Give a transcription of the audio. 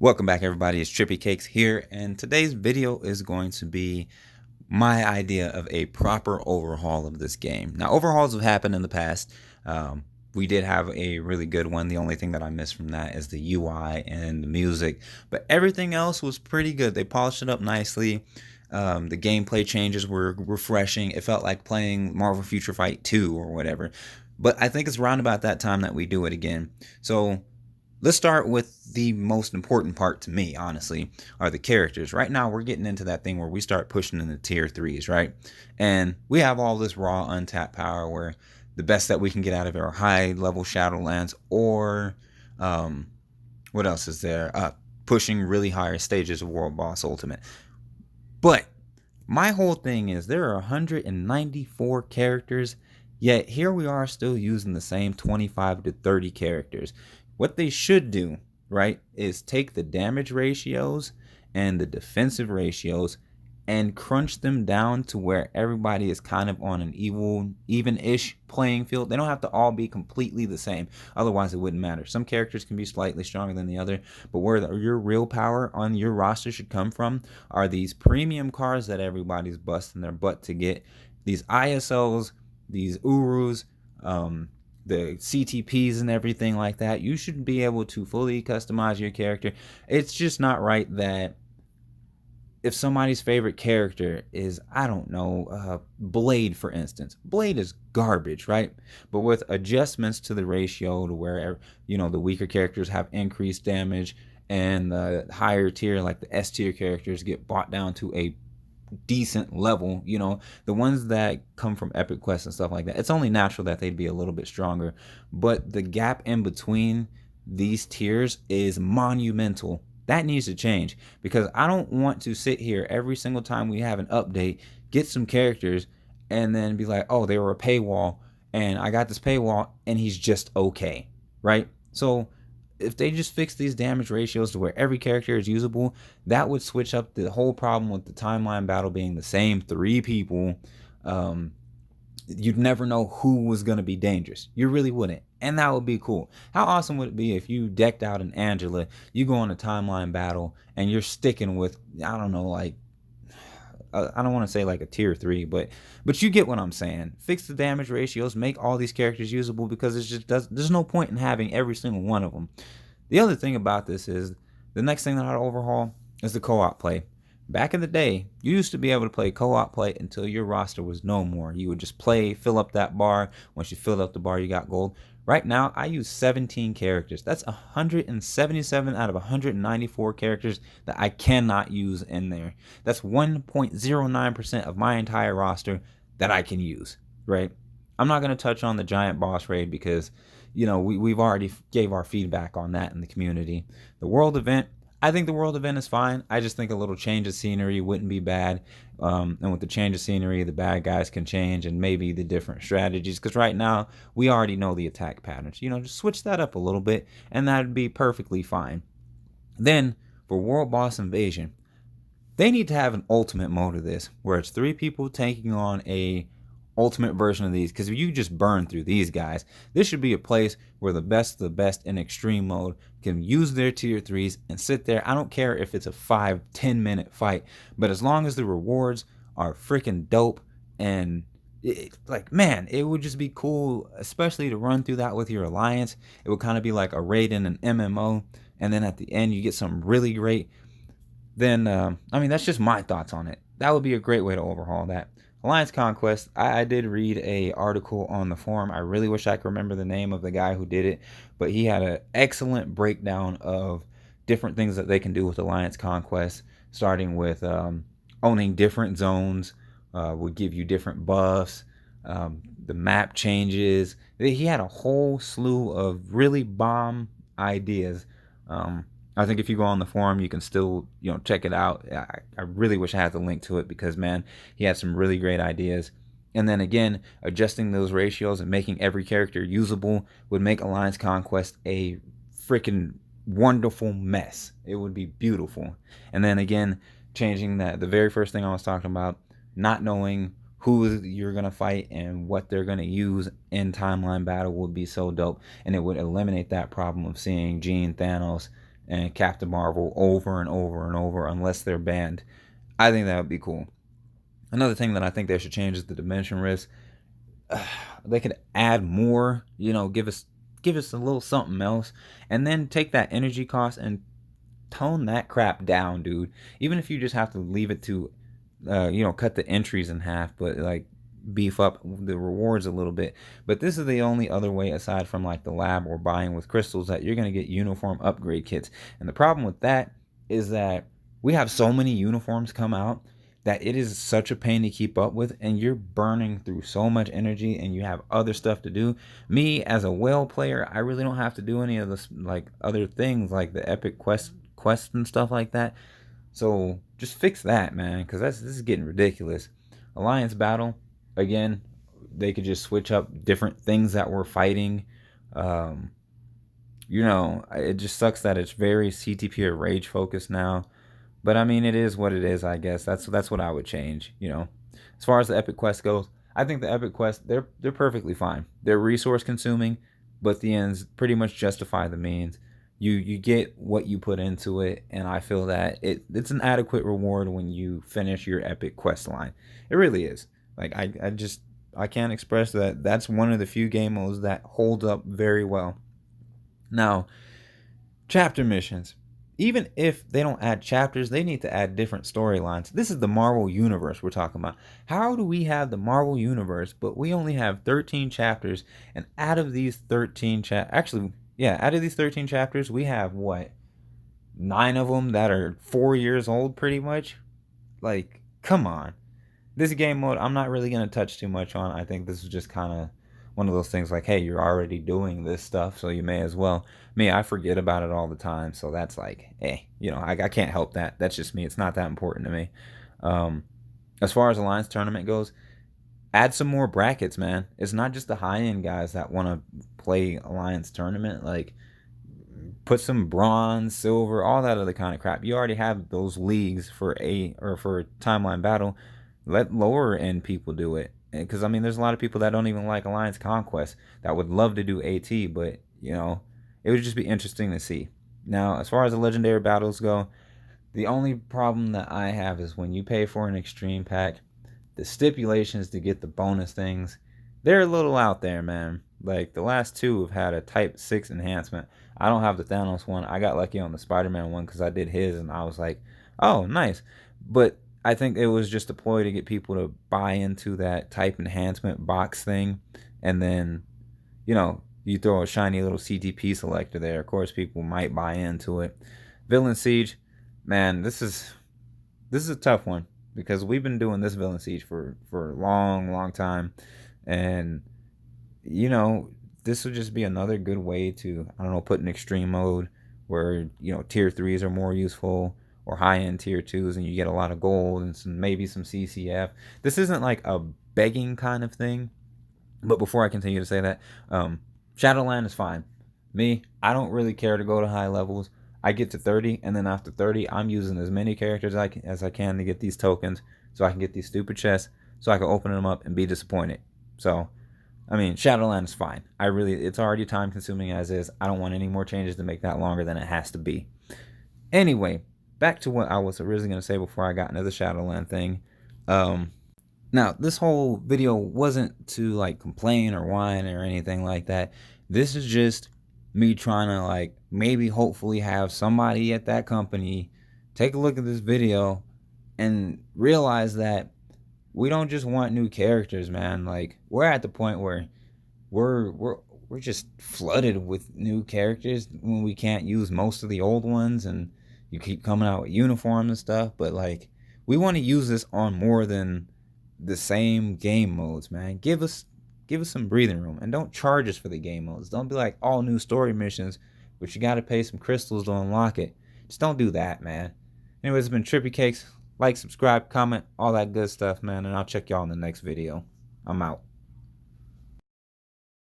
Welcome back, everybody. It's Trippy Cakes here, and today's video is going to be my idea of a proper overhaul of this game. Now, overhauls have happened in the past. We did have a really good one. The only thing that I missed from that is the UI and the music, but everything else was pretty good. They polished it up nicely. The gameplay changes were refreshing. It felt like playing Marvel Future Fight 2 or whatever. But I think it's around about that time that we do it again. So let's start with the most important part to me, honestly, are the characters. Right now, we're getting into that thing where we start pushing into tier 3s, right? And we have all this raw, untapped power where the best that we can get out of it are high-level Shadowlands or, what else is there? Pushing really higher stages of World Boss Ultimate. But my whole thing is there are 194 characters, yet here we are still using the same 25 to 30 characters. What they should do, right, is take the damage ratios and the defensive ratios and crunch them down to where everybody is kind of on an even-ish playing field. They don't have to all be completely the same. Otherwise, it wouldn't matter. Some characters can be slightly stronger than the other, but where your real power on your roster should come from are these premium cards that everybody's busting their butt to get. These ISOs, these Urus, the CTPs and everything like that. You should be able to fully customize your character. It's just not right that if somebody's favorite character is, I don't know, Blade, for instance. Blade is garbage, right? But with adjustments to the ratio to where, you know, the weaker characters have increased damage and the higher tier, like the S tier characters, get brought down to a decent level, you know, the ones that come from epic quests and stuff like that, it's only natural that they'd be a little bit stronger, but the gap in between these tiers is monumental. That needs to change, because I don't want to sit here every single time we have an update, get some characters, and then be like, oh, they were a paywall and I got this paywall and he's just okay, right? So if they just fix these damage ratios to where every character is usable, that would switch up the whole problem with the timeline battle being the same 3 people. You'd never know who was going to be dangerous. You really wouldn't. And that would be cool. How awesome would it be if you decked out an Angela, you go on a timeline battle, and you're sticking with, I don't know, like, I don't want to say like a tier 3, but you get what I'm saying. Fix the damage ratios, make all these characters usable, because there's no point in having every single one of them. The other thing about this is the next thing that I'd overhaul is the co-op play. Back in the day, you used to be able to play co-op play until your roster was no more. You would just play, fill up that bar. Once you filled up the bar, you got gold. Right now, I use 17 characters. That's 177 out of 194 characters that I cannot use in there. That's 1.09% of my entire roster that I can use, right? I'm not going to touch on the giant boss raid because, you know, we've already gave our feedback on that in the community. The world event, I think the world event is fine. I just think a little change of scenery wouldn't be bad. And with the change of scenery, the bad guys can change, and maybe the different strategies. Because right now, we already know the attack patterns. You know, just switch that up a little bit, and that'd be perfectly fine. Then, for World Boss Invasion, they need to have an ultimate mode of this, where it's 3 people taking on a ultimate version of these, because if you just burn through these guys, this should be a place where the best of the best in extreme mode can use their tier 3s and sit there. I don't care if it's a 5-10 minute fight, but as long as the rewards are freaking dope, and like, man, it would just be cool, especially to run through that with your alliance. It would kind of be like a raid in an MMO, and then at the end you get something really great. Then I mean, that's just my thoughts on it. That would be a great way to overhaul that. Alliance Conquest, I did read a article on the forum. I really wish I could remember the name of the guy who did it, but he had an excellent breakdown of different things that they can do with Alliance Conquest, starting with owning different zones, would give you different buffs, the map changes. He had a whole slew of really bomb ideas. I think if you go on the forum, you can still, you know, check it out. I really wish I had the link to it, because, man, he had some really great ideas. And then again, adjusting those ratios and making every character usable would make Alliance Conquest a freaking wonderful mess. It would be beautiful. And then again, changing that, the very first thing I was talking about, not knowing who you're going to fight and what they're going to use in timeline battle would be so dope. And it would eliminate that problem of seeing Gene, Thanos, and Captain Marvel over and over and over unless they're banned. I think that would be cool. Another thing that I think they should change is the dimension risk. They could add more, give us a little something else, and then take that energy cost and tone that crap down, dude. Even if you just have to leave it to, cut the entries in half, but like beef up the rewards a little bit. But this is the only other way aside from like the lab or buying with crystals that you're going to get uniform upgrade kits. And the problem with that is that we have so many uniforms come out that it is such a pain to keep up with, and you're burning through so much energy and you have other stuff to do. Me as a whale player, I really don't have to do any of this like other things like the epic quests and stuff like that. So just fix that, man, because this is getting ridiculous. Alliance battle, again, they could just switch up different things that we're fighting. It just sucks that it's very CTP or rage focused now. But I mean, it is what it is, I guess. That's what I would change, As far as the epic quest goes, I think the epic quest they're perfectly fine. They're resource consuming, but the ends pretty much justify the means. You get what you put into it, and I feel that it's an adequate reward when you finish your epic quest line. It really is. Like I can't express that. That's one of the few game modes that holds up very well. Now, chapter missions. Even if they don't add chapters, they need to add different storylines. This is the Marvel Universe we're talking about. How do we have the Marvel Universe, but we only have 13 chapters, and out of these 13 out of these 13 chapters, we have, 9 of them that are 4 years old, pretty much? Like, come on. This game mode, I'm not really going to touch too much on. I think this is just kind of one of those things like, hey, you're already doing this stuff, so you may as well. Me, I forget about it all the time, so that's like, I can't help that. That's just me. It's not that important to me. As far as Alliance Tournament goes, add some more brackets, man. It's not just the high-end guys that want to play Alliance Tournament. Like, put some bronze, silver, all that other kind of crap. You already have those leagues for timeline battle. Let lower end people do it. Because, I mean, there's a lot of people that don't even like Alliance Conquest that would love to do AT, but, it would just be interesting to see. Now, as far as the legendary battles go, the only problem that I have is when you pay for an extreme pack, the stipulations to get the bonus things, they're a little out there, man. Like, the last two have had a Type 6 enhancement. I don't have the Thanos one. I got lucky on the Spider-Man one because I did his, and I was like, oh, nice. But I think it was just a ploy to get people to buy into that type enhancement box thing. And then, you throw a shiny little CTP selector there. Of course, people might buy into it. Villain Siege, man, this is a tough one because we've been doing this Villain Siege for a long, long time. And, this would just be another good way to, put an extreme mode where, tier 3s are more useful, or high-end tier 2s, and you get a lot of gold and maybe some CCF. This isn't like a begging kind of thing, but before I continue to say that, Shadowland is fine. Me, I don't really care to go to high levels. I get to 30, and then after 30, I'm using as many characters as I can to get these tokens, so I can get these stupid chests, so I can open them up and be disappointed. So, I mean, Shadowland is fine. It's already time-consuming as is. I don't want any more changes to make that longer than it has to be. Anyway, back to what I was originally going to say before I got into the Shadowland thing. Now, this whole video wasn't to, complain or whine or anything like that. This is just me trying to, maybe hopefully have somebody at that company take a look at this video and realize that we don't just want new characters, man. We're at the point where we're just flooded with new characters when we can't use most of the old ones, and you keep coming out with uniforms and stuff, but we want to use this on more than the same game modes, man. Give us some breathing room, and don't charge us for the game modes. Don't be like all new story missions, but you got to pay some crystals to unlock it. Just don't do that, man. Anyways, it's been Trippy Cakes. Like, subscribe, comment, all that good stuff, man, and I'll check y'all in the next video. I'm out.